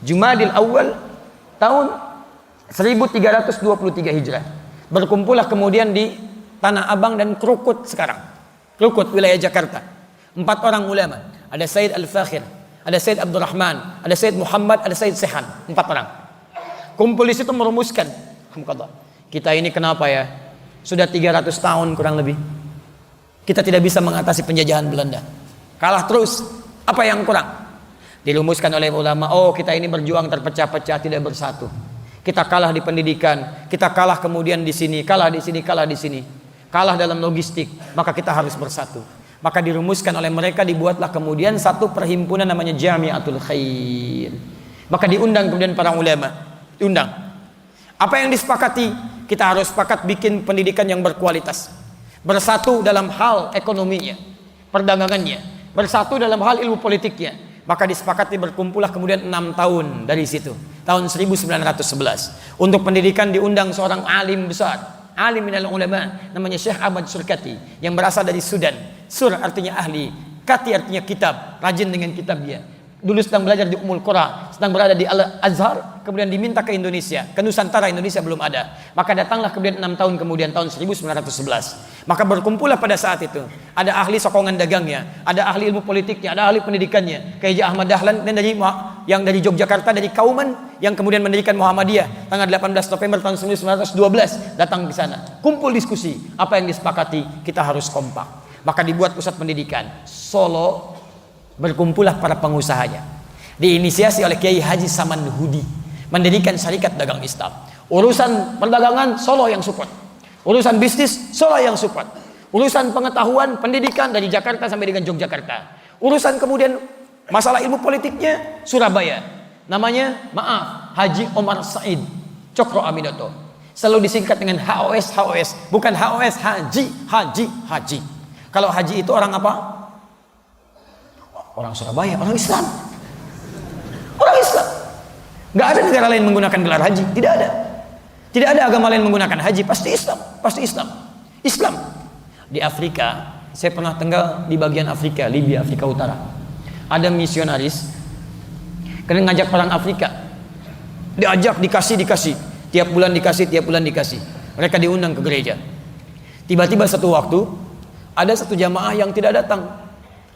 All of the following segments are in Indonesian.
Jumadil Awal tahun 1323 Hijrah. Berkumpullah kemudian di Tanah Abang dan Krukut sekarang. Krukut, wilayah Jakarta. 4 orang ulama. Ada Said Al-Fakhir, ada Said Abdurrahman, ada Said Muhammad, ada Said Sehan. 4 orang. Kumpul di situ merumuskan, kita ini kenapa ya? Sudah 300 tahun kurang lebih. Kita tidak bisa mengatasi penjajahan Belanda. Kalah terus. Apa yang kurang? Dirumuskan oleh ulama, oh kita ini berjuang terpecah-pecah, tidak bersatu. Kita kalah di pendidikan, kita kalah kemudian di sini, kalah di sini, kalah di sini. Kalah dalam logistik, maka kita harus bersatu. Maka dirumuskan oleh mereka, dibuatlah kemudian satu perhimpunan namanya Jami'atul Khair. Maka diundang kemudian para ulama, diundang. Apa yang disepakati? Kita harus sepakat bikin pendidikan yang berkualitas. Bersatu dalam hal ekonominya, perdagangannya, bersatu dalam hal ilmu politiknya. Maka disepakati berkumpullah kemudian 6 tahun dari situ. Tahun 1911. Untuk pendidikan diundang seorang alim besar, alim minal ulama, namanya Syekh Ahmad Surkati, yang berasal dari Sudan. Sur artinya ahli, kati artinya kitab, rajin dengan kitabnya. Dulu sedang belajar di Ummul Qura, sedang berada di Al-Azhar, kemudian diminta ke Indonesia, ke Nusantara. Indonesia belum ada. Maka datanglah kemudian 6 tahun kemudian, tahun 1911. Maka berkumpullah pada saat itu. Ada ahli sokongan dagangnya, ada ahli ilmu politiknya, ada ahli pendidikannya. Kayak Ahmad Dahlan dan yang dari Yogyakarta, dari Kauman, yang kemudian mendirikan Muhammadiyah tanggal 18 November tahun 1912, datang ke sana. Kumpul diskusi, apa yang disepakati? Kita harus kompak. Maka dibuat pusat pendidikan Solo. Berkumpullah para pengusahanya, diinisiasi oleh Kiai Haji Saman Hudi, mendirikan syarikat dagang Islam. Urusan perdagangan Solo yang support, urusan bisnis Solo yang support, urusan pengetahuan pendidikan dari Jakarta sampai dengan Yogyakarta, urusan kemudian masalah ilmu politiknya Surabaya, namanya Haji Omar Said Cokro Aminoto, selalu disingkat dengan HOS, bukan HOS, Haji. Kalau Haji itu orang apa? Orang Surabaya, orang Islam. Orang Islam. Gak ada negara lain menggunakan gelar haji, tidak ada. Tidak ada agama lain menggunakan haji, pasti Islam, pasti Islam. Islam. Di Afrika, saya pernah tinggal di bagian Afrika, Libya, Afrika Utara. Ada misionaris kena ngajak orang Afrika. Diajak, dikasih. Tiap bulan dikasih. Mereka diundang ke gereja. Tiba-tiba satu waktu ada satu jamaah yang tidak datang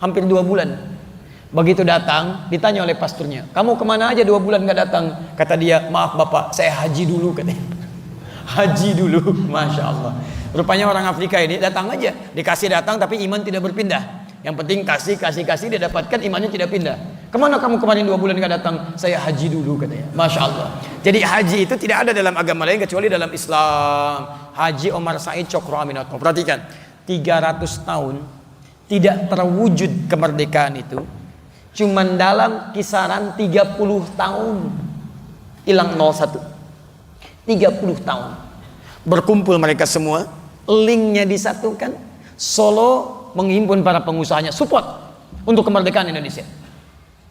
hampir 2 bulan. Begitu datang, ditanya oleh pasturnya, kamu kemana aja 2 bulan gak datang? Kata dia, maaf bapak, saya haji dulu katanya. Haji dulu, Masya Allah. Rupanya orang Afrika ini datang aja, dikasih datang tapi iman tidak berpindah. Yang penting kasih, dia dapatkan, imannya tidak pindah. Kemana kamu kemarin 2 bulan gak datang? Saya haji dulu katanya. Masya Allah. Jadi haji itu tidak ada dalam agama lain kecuali dalam Islam. Haji Omar Said Cokro Aminoto. Perhatikan, 300 tahun tidak terwujud kemerdekaan itu. Cuman dalam kisaran 30 tahun hilang 01. 30 tahun berkumpul mereka semua, linknya disatukan. Solo menghimpun para pengusahanya, support untuk kemerdekaan Indonesia.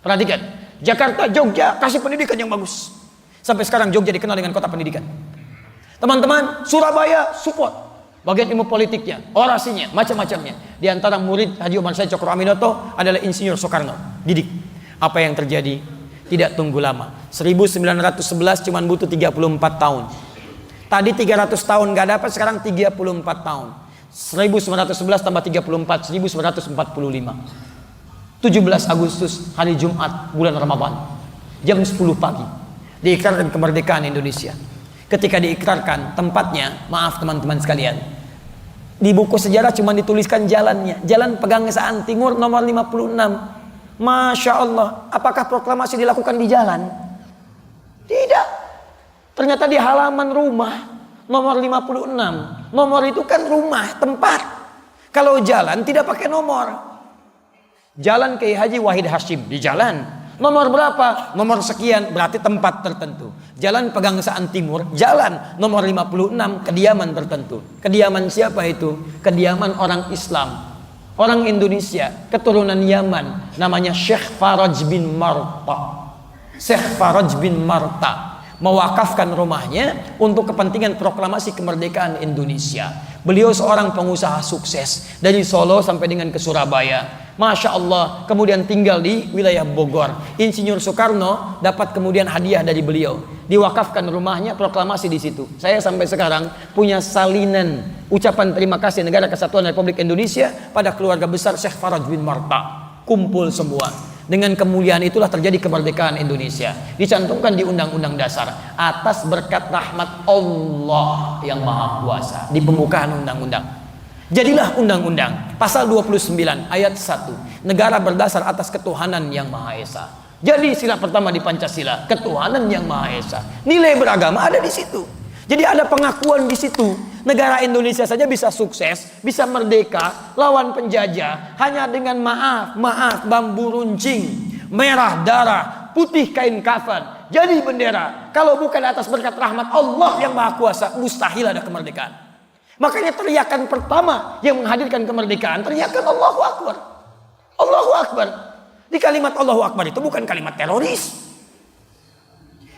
Perhatikan, Jakarta, Jogja kasih pendidikan yang bagus. Sampai sekarang Jogja dikenal dengan kota pendidikan. Teman-teman, Surabaya support bagian ilmu politiknya, orasinya, macam-macamnya. Di antara murid Haji Omar Said Cokro Aminoto adalah Insinyur Soekarno. Didik. Apa yang terjadi? Tidak tunggu lama. 1911 cuma butuh 34 tahun. Tadi 300 tahun gak dapat, sekarang 34 tahun. 1911 tambah 34, 1945. 17 Agustus, hari Jumat, bulan Ramadan. Jam 10 pagi. Diikrarkan kemerdekaan Indonesia. Ketika diikrarkan, tempatnya, maaf teman-teman sekalian, di buku sejarah cuma dituliskan jalannya. Jalan Pegangsaan Timur nomor 56. Masya Allah, apakah proklamasi dilakukan di jalan? Tidak. Ternyata di halaman rumah nomor 56. Nomor itu kan rumah, tempat. Kalau jalan tidak pakai nomor. Jalan Kiai Haji Wahid Hashim di jalan. Nomor berapa? Nomor sekian, berarti tempat tertentu. Jalan Pegangsaan Timur, jalan nomor 56, kediaman tertentu. Kediaman siapa itu? Kediaman orang Islam, orang Indonesia, keturunan Yaman, namanya Syekh Faraj bin Marta. Syekh Faraj bin Marta mewakafkan rumahnya untuk kepentingan proklamasi kemerdekaan Indonesia. Beliau seorang pengusaha sukses dari Solo sampai dengan ke Surabaya. Masya Allah, kemudian tinggal di wilayah Bogor. Insinyur Soekarno dapat kemudian hadiah dari beliau, diwakafkan rumahnya, proklamasi di situ. Saya sampai sekarang punya salinan ucapan terima kasih Negara Kesatuan Republik Indonesia pada keluarga besar Syekh Faraj bin Marta. Kumpul semua. Dengan kemuliaan itulah terjadi kemerdekaan Indonesia. Dicantumkan di Undang-Undang Dasar atas berkat rahmat Allah yang Maha Kuasa di pembukaan undang-undang. Jadilah undang-undang pasal 29 ayat 1, negara berdasar atas ketuhanan yang Maha Esa. Jadi sila pertama di Pancasila, ketuhanan yang Maha Esa. Nilai beragama ada di situ. Jadi ada pengakuan di situ. Negara Indonesia saja bisa sukses, bisa merdeka, lawan penjajah hanya dengan maaf bambu runcing, merah darah, putih kain kafan, jadi bendera. Kalau bukan atas berkat rahmat Allah yang Maha Kuasa, mustahil ada kemerdekaan. Makanya teriakan pertama yang menghadirkan kemerdekaan, teriakan Allahu Akbar. Allahu Akbar. Di kalimat Allahu Akbar itu bukan kalimat teroris.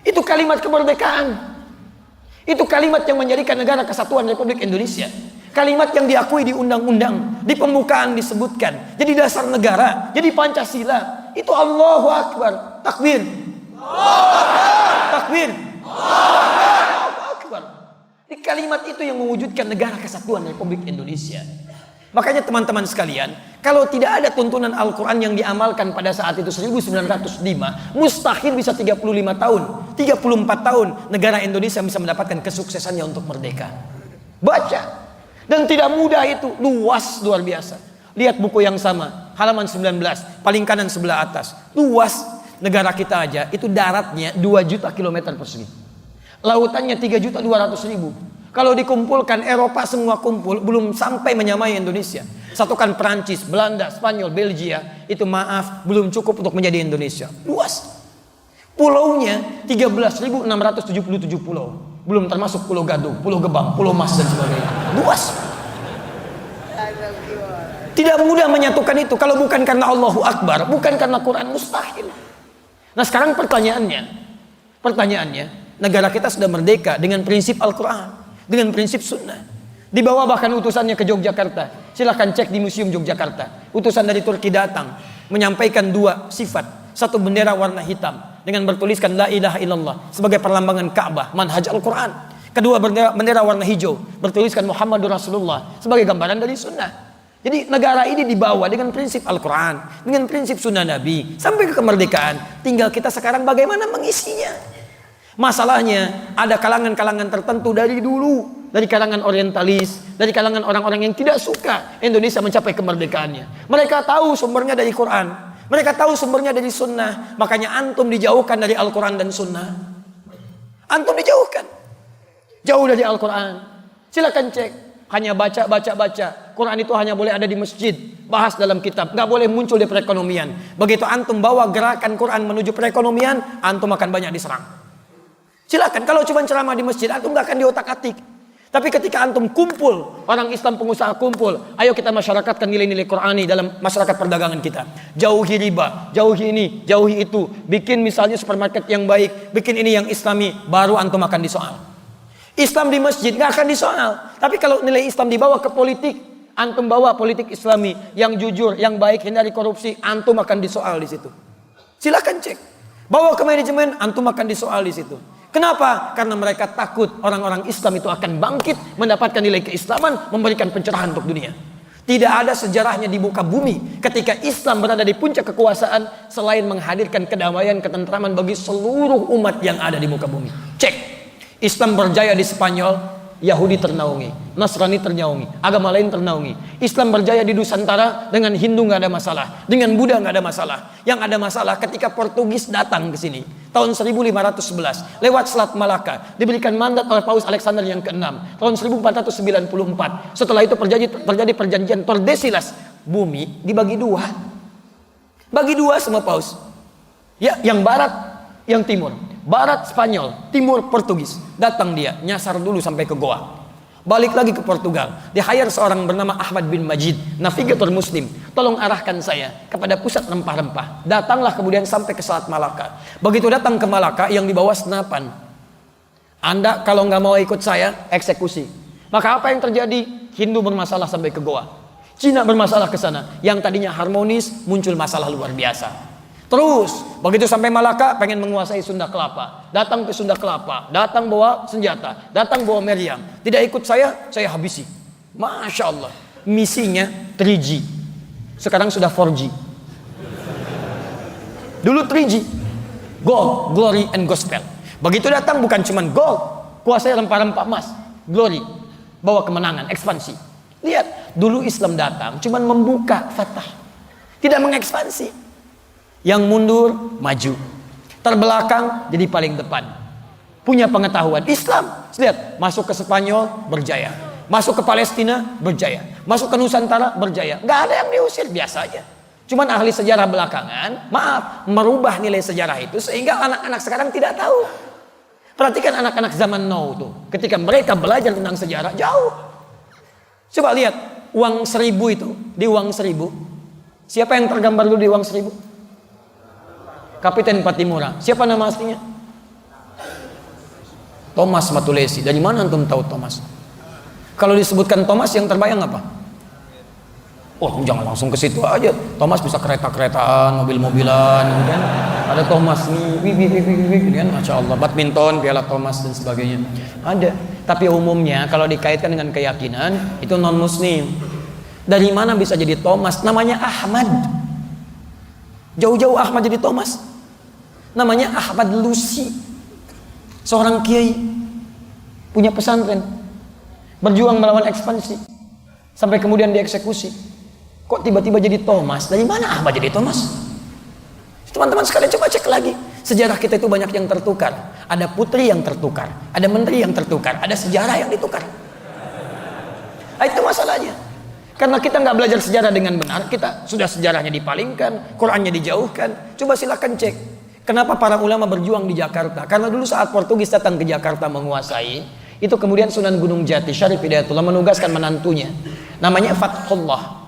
Itu kalimat kemerdekaan. Itu kalimat yang menjadikan Negara Kesatuan Republik Indonesia. Kalimat yang diakui di undang-undang, di pembukaan disebutkan. Jadi dasar negara, jadi Pancasila. Itu Allahu Akbar. Takbir. Takbir. Di kalimat itu yang mewujudkan Negara Kesatuan Republik Indonesia. Makanya teman-teman sekalian, kalau tidak ada tuntunan Al-Quran yang diamalkan pada saat itu 1905, mustahil bisa 35 tahun, 34 tahun negara Indonesia bisa mendapatkan kesuksesannya untuk merdeka. Baca. Dan tidak mudah itu, luas luar biasa. Lihat buku yang sama, halaman 19, paling kanan sebelah atas. Luas negara kita aja, itu daratnya 2 juta kilometer persegi. Lautannya 3.200.000. Kalau dikumpulkan Eropa semua kumpul, belum sampai menyamai Indonesia. Satukan Perancis, Belanda, Spanyol, Belgia, itu maaf belum cukup untuk menjadi Indonesia. Luas. Pulaunya 13.677 pulau. Belum termasuk Pulau Gadung, Pulau Gebang, Pulau Mas dan sebagainya. Luas. Tidak mudah menyatukan itu kalau bukan karena Allahu Akbar, bukan karena Quran, mustahil. Nah sekarang pertanyaannya, negara kita sudah merdeka dengan prinsip Al-Quran, dengan prinsip sunnah. Dibawa bahkan utusannya ke Yogyakarta. Silahkan cek di Museum Yogyakarta. Utusan dari Turki datang, menyampaikan 2 sifat. Satu bendera warna hitam dengan bertuliskan La ilaha illallah sebagai perlambangan Ka'bah, manhaj Al-Quran. Kedua bendera warna hijau bertuliskan Muhammadur Rasulullah sebagai gambaran dari sunnah. Jadi negara ini dibawa dengan prinsip Al-Quran, dengan prinsip sunnah Nabi sampai ke kemerdekaan. Tinggal kita sekarang bagaimana mengisinya. Masalahnya ada kalangan-kalangan tertentu dari dulu, dari kalangan orientalis, dari kalangan orang-orang yang tidak suka Indonesia mencapai kemerdekaannya. Mereka tahu sumbernya dari Quran, mereka tahu sumbernya dari sunnah. Makanya antum dijauhkan dari Al-Quran dan sunnah. Antum dijauhkan jauh dari Al-Quran. Silakan cek, hanya baca. Quran itu hanya boleh ada di masjid, bahas dalam kitab, nggak boleh muncul di perekonomian. Begitu antum bawa gerakan Quran menuju perekonomian, antum akan banyak diserang. Silakan, kalau cuma ceramah di masjid, antum gak akan diotak-atik. Tapi ketika antum kumpul, orang Islam pengusaha kumpul, ayo kita masyarakatkan nilai-nilai Qurani dalam masyarakat perdagangan kita. Jauhi riba, jauhi ini, jauhi itu. Bikin misalnya supermarket yang baik, bikin ini yang Islami, baru antum akan disoal. Islam di masjid gak akan disoal. Tapi kalau nilai Islam dibawa ke politik, antum bawa politik Islami yang jujur, yang baik, hindari korupsi, antum akan disoal di situ. Silakan cek. Bawa ke manajemen, antum akan disoal di situ. Kenapa? Karena mereka takut orang-orang Islam itu akan bangkit, mendapatkan nilai keislaman, memberikan pencerahan untuk dunia. Tidak ada sejarahnya di muka bumi ketika Islam berada di puncak kekuasaan selain menghadirkan kedamaian, ketentraman bagi seluruh umat yang ada di muka bumi. Cek. Islam berjaya di Spanyol, Yahudi ternaungi, Nasrani ternaungi, agama lain ternaungi. Islam berjaya di Nusantara, dengan Hindu nggak ada masalah, dengan Buddha nggak ada masalah. Yang ada masalah ketika Portugis datang ke sini tahun 1511 lewat Selat Malaka, diberikan mandat oleh Paus Alexander yang ke-6 tahun 1494. Setelah itu terjadi perjanjian Tordesillas, bumi dibagi 2. Bagi 2 sama Paus. Ya, yang barat, yang timur. Barat Spanyol, timur Portugis. Datang dia, nyasar dulu sampai ke Goa. Balik lagi ke Portugal. Dia hire seorang bernama Ahmad bin Majid, navigator muslim. Tolong arahkan saya kepada pusat rempah-rempah. Datanglah kemudian sampai ke Selat Malaka. Begitu datang ke Malaka, yang dibawa senapan. Anda kalau nggak mau ikut saya, eksekusi. Maka apa yang terjadi? Hindu bermasalah sampai ke Goa. Cina bermasalah ke sana. Yang tadinya harmonis muncul masalah luar biasa. Terus begitu sampai Malaka pengen menguasai Sunda Kelapa. Datang ke Sunda Kelapa, datang bawa senjata, datang bawa meriam. Tidak ikut saya habisi. Masya Allah. Misinya 3G. Sekarang sudah 4G. Dulu 3G. Gold, glory, and gospel. Begitu datang bukan cuma gold, kuasai rempah-rempah emas, glory, bawa kemenangan, ekspansi. Lihat, dulu Islam datang cuma membuka fatah, tidak mengekspansi. Yang mundur maju, terbelakang jadi paling depan. Punya pengetahuan Islam. Lihat, masuk ke Spanyol berjaya, masuk ke Palestina berjaya, masuk ke Nusantara berjaya. Gak ada yang diusir, biasa aja. Cuman ahli sejarah belakangan, maaf, merubah nilai sejarah itu sehingga anak-anak sekarang tidak tahu. Perhatikan anak-anak zaman now tuh, ketika mereka belajar tentang sejarah jauh. Coba lihat uang 1000 itu, di uang 1000 siapa yang tergambar dulu di uang 1000? Kapiten Patimura. Siapa nama aslinya? Thomas Matulesi. Dari mana antum tahu Thomas? Kalau disebutkan Thomas yang terbayang apa? Oh, jangan langsung ke situ aja. Thomas bisa kereta-keretaan, mobil-mobilan, gitu kan? Ada Thomas nih, kan? Masya Allah, badminton, piala Thomas dan sebagainya. Ada. Tapi umumnya kalau dikaitkan dengan keyakinan itu non muslim. Dari mana bisa jadi Thomas? Namanya Ahmad. Jauh-jauh Ahmad jadi Thomas. Namanya Ahmad Lusi. Seorang kiai punya pesantren, berjuang melawan ekspansi sampai kemudian dieksekusi. Kok tiba-tiba jadi Thomas? Dari mana Ahmad jadi Thomas? Teman-teman sekalian coba cek lagi. Sejarah kita itu banyak yang tertukar. Ada putri yang tertukar, ada menteri yang tertukar, ada sejarah yang ditukar. Nah, itu masalahnya. Karena kita nggak belajar sejarah dengan benar, kita sudah sejarahnya dipalingkan, Qurannya dijauhkan. Coba silakan cek. Kenapa para ulama berjuang di Jakarta? Karena dulu saat Portugis datang ke Jakarta menguasai, itu kemudian Sunan Gunung Jati Syarif Hidayatullah menugaskan menantunya, namanya Fathullah.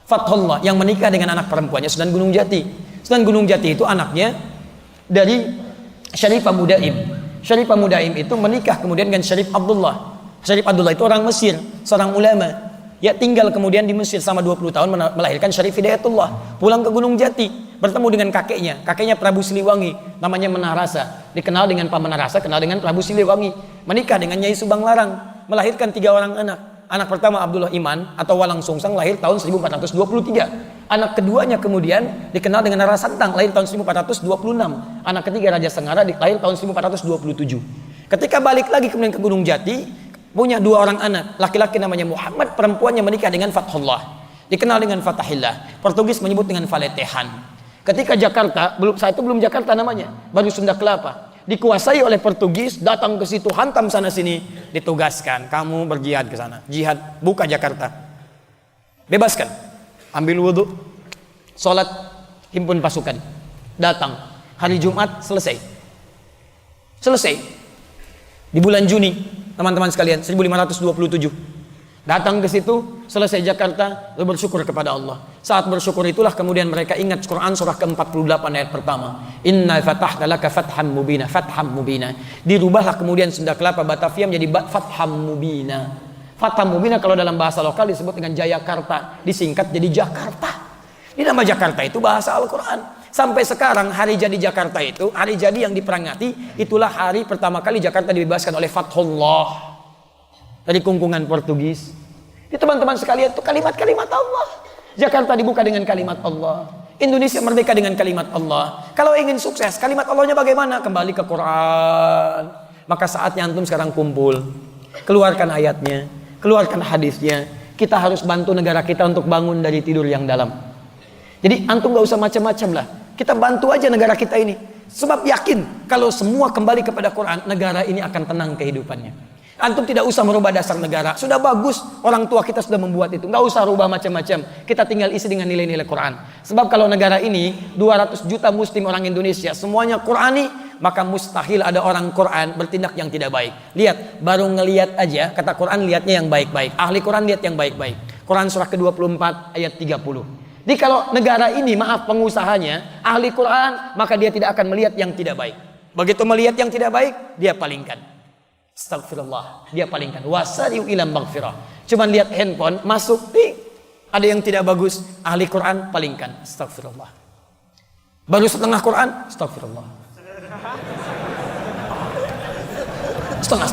Fathullah yang menikah dengan anak perempuannya Sunan Gunung Jati. Sunan Gunung Jati itu anaknya dari Syarifah Mudaim. Syarifah Mudaim itu menikah kemudian dengan Syarif Abdullah. Syarif Abdullah itu orang Mesir, seorang ulama. Ya tinggal kemudian di Mesir selama 20 tahun melahirkan Syarif Hidayatullah. Pulang ke Gunung Jati, bertemu dengan kakeknya Prabu Siliwangi, namanya Menarasa. Dikenal dengan Pak Menarasa, kenal dengan Prabu Siliwangi. Menikah dengan Nyai Subang Larang, melahirkan 3 orang anak. Anak pertama Abdullah Iman atau Walang Sungsang lahir tahun 1423. Anak keduanya kemudian dikenal dengan Rara Santang, lahir tahun 1426. Anak ketiga Raja Sengara lahir tahun 1427. Ketika balik lagi kemudian ke Gunung Jati, punya 2 orang anak, laki-laki namanya Muhammad, perempuannya menikah dengan Fathullah, dikenal dengan Fatahillah. Portugis menyebut dengan Valetehan. Ketika Jakarta, saat itu belum Jakarta namanya, baru Sunda Kelapa, dikuasai oleh Portugis, datang ke situ, hantam sana sini, ditugaskan, kamu berjihad ke sana, jihad, buka Jakarta, bebaskan, ambil wudhu, sholat, himpun pasukan, datang, hari Jumat selesai, di bulan Juni, teman-teman sekalian, 1527, datang ke situ, selesai Jakarta, lalu bersyukur kepada Allah. Saat bersyukur itulah kemudian mereka ingat Quran surah ke-48 ayat pertama. Inna fatahna laka fatham mubina, fatham mubina. Dirubahlah kemudian Sunda Kelapa Batavia menjadi fatham mubina. Fatham mubina kalau dalam bahasa lokal disebut dengan Jayakarta, disingkat jadi Jakarta. Di nama Jakarta itu bahasa Al-Quran. Sampai sekarang hari jadi Jakarta itu, hari jadi yang diperingati, itulah hari pertama kali Jakarta dibebaskan oleh Fathullah dari kungkungan Portugis. Itu teman-teman sekalian, itu kalimat-kalimat Allah. Jakarta dibuka dengan kalimat Allah, Indonesia merdeka dengan kalimat Allah. Kalau ingin sukses, kalimat Allahnya bagaimana? Kembali ke Quran. Maka saatnya antum sekarang kumpul, keluarkan ayatnya, keluarkan hadisnya. Kita harus bantu negara kita untuk bangun dari tidur yang dalam. Jadi antum gak usah macam-macam lah, kita bantu aja negara kita ini. Sebab yakin kalau semua kembali kepada Quran, negara ini akan tenang kehidupannya. Antum tidak usah merubah dasar negara, sudah bagus, orang tua kita sudah membuat itu, nggak usah rubah macam-macam, kita tinggal isi dengan nilai-nilai Quran. Sebab kalau negara ini 200 juta muslim orang Indonesia semuanya Qurani, maka mustahil ada orang Quran bertindak yang tidak baik. Lihat, baru ngelihat aja, kata Quran lihatnya yang baik-baik, ahli Quran lihat yang baik-baik. Quran surah ke-24 ayat 30. Jadi kalau negara ini, maaf pengusahanya, ahli Quran, maka dia tidak akan melihat yang tidak baik. Begitu melihat yang tidak baik, dia palingkan. Astagfirullah, dia palingkan. Wasari'u ila maghfirah. Cuman lihat handphone, masuk, Ada yang tidak bagus, ahli Quran palingkan. Astagfirullah. Baru setengah Quran, astagfirullah. Setengah.